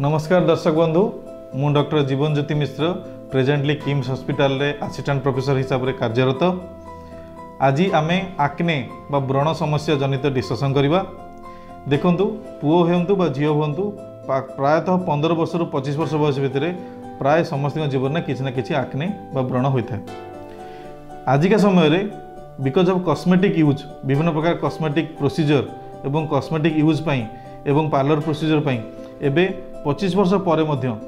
नमस्कार दर्शक बंधु मु डॉक्टर जीवन ज्योति मिश्र प्रेजेंटली किम्स हॉस्पिटल रे असिस्टेंट प्रोफेसर हिसाब से कार्यरत। आज आमे आक्ने बा व्रण समस्या जनित डिस्कसन करवा। देखंतु पुओ हेंतु बा झियो हुंतु प्रायतः 15 वर्ष रु 25 वर्ष बयस भितर प्राय समस्त जीवन में किसी ना किसी आक्ने बा व्रण होता है। आजिका समय रे बिकॉज ऑफ कॉस्मेटिक यूज विभिन्न प्रकार कॉस्मेटिक प्रोसीजर एवं कॉस्मेटिक यूज पई एवं पार्लर प्रोसीजर पई एबे 25 वर्ष पर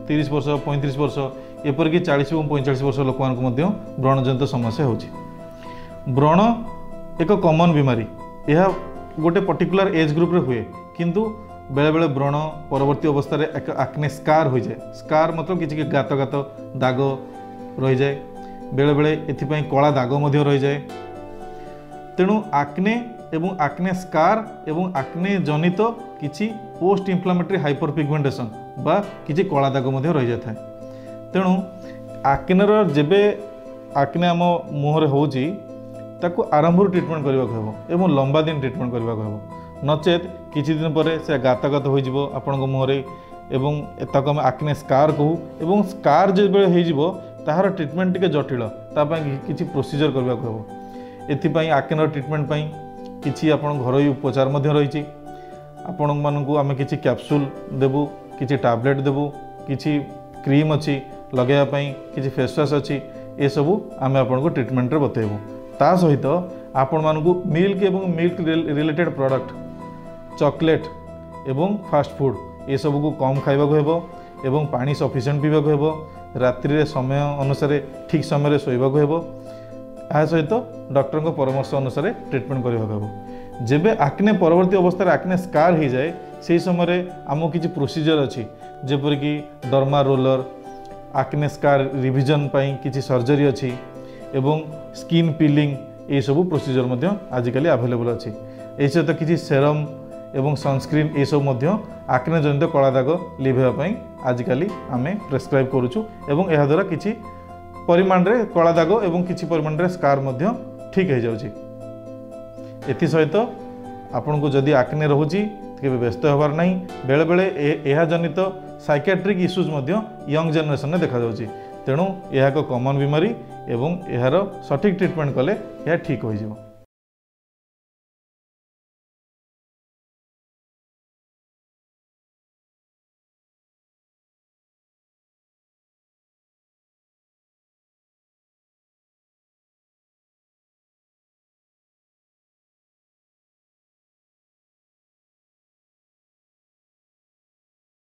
30 वर्ष 35 वर्ष एपरिक 40 और 45 वर्ष लोक व्रण जनित समस्या होची। व्रण एक कॉमन बीमारी, यह गोटे पर्टिकुलर एज ग्रुप रे हुए किंतु बेले बेले व्रण परवर्ती अवस्था रे एक आक्ने स्कार हो जाए। स्कार मतलब किसी गात गात दाग रही जाए, बेले बेले एथिपाई कला दाग मध्य रही जाए। तेणु आक्ने एवं आक्ने स्कार एवं आक्ने जनित किछि पोस्ट इन्फ्लामेटरी हाइपर पिगमेंटेशन बा किछि कला दाग मध्य रही जाता है। तेणु आक्नेर जेबे आक्ने आम मुहरे होची ताकू आरंभ ट्रिटमेंट करबा को हेबो एवं लंबा दिन ट्रिटमेंट करबा को हेबो, नचेत किछि दिन पर से गात गात हो जिवो आपन मुहरे एवं ताको हम आक्ने स्कार कहू। एवं स्कार जेबे हे जिवो ताहार ट्रिटमेंट टिके जटिल, ता पई किछि प्रोसीजर करबा को हेबो। एथिपाई आक्नेर ट्रिटमेंट पई किछि आपन घरोई उपचार मध्य रहिछि। आपण मानकू आमे किछि कैप्सूल देबू, किछि टैबलेट देबू, किछि क्रीम अछि लगाया पई, किछि फेस वॉश अछि, ए सबू आमे आपन को ट्रीटमेंट रे बतेबू। ता सहित आपण मानकू मिल्क एवं मिल्क रिलेटेड प्रोडक्ट चॉकलेट एवं फास्ट फूड ए सबू को कम खाइबा को हेबो एवं पानी सफिशिएंट पीबा को हेबो। रात्रि रे समय अनुसार ठीक समय रे सोइबा को हेबो। आ सहित डॉक्टर को परामर्श अनुसार ट्रीटमेंट करबा को हेबो। जेबे आक्ने परवर्ती अवस्था आक्ने स्कार हो जाए से समय आम किसी प्रोसीजर अच्छी जेपरि कि डर्मा रोलर, आक्ने स्कार रिविजन पाई किसी सर्जरी अच्छी एवं स्किन पिलिंग ये सब प्रोसीजर मध्य आजिकली अवेलेबल अच्छी। ए सहित किसी सेरम एवं सनस्क्रीन ये सब मध्य आक्ने जनित कला दाग लिभाई आजिकली आमे प्रेस्क्राइब करुचु एवं यह द्वारा किसी परिमाण रे कला दाग एवं किसी परिमाण रे स्कार मध्य ठीक हो जाउची। एथि सहित आपन को जदि आक्ने रहुची केबे व्यस्त होबार नहीं। बेले बेले यह जनित साइकियाट्रिक इश्यूज मध्य यंग जनरेशन में देखा जाउची। तेणु यह एक कॉमन बीमारी एवं यार सठिक ट्रीटमेंट कले यह ठीक हो जिवो।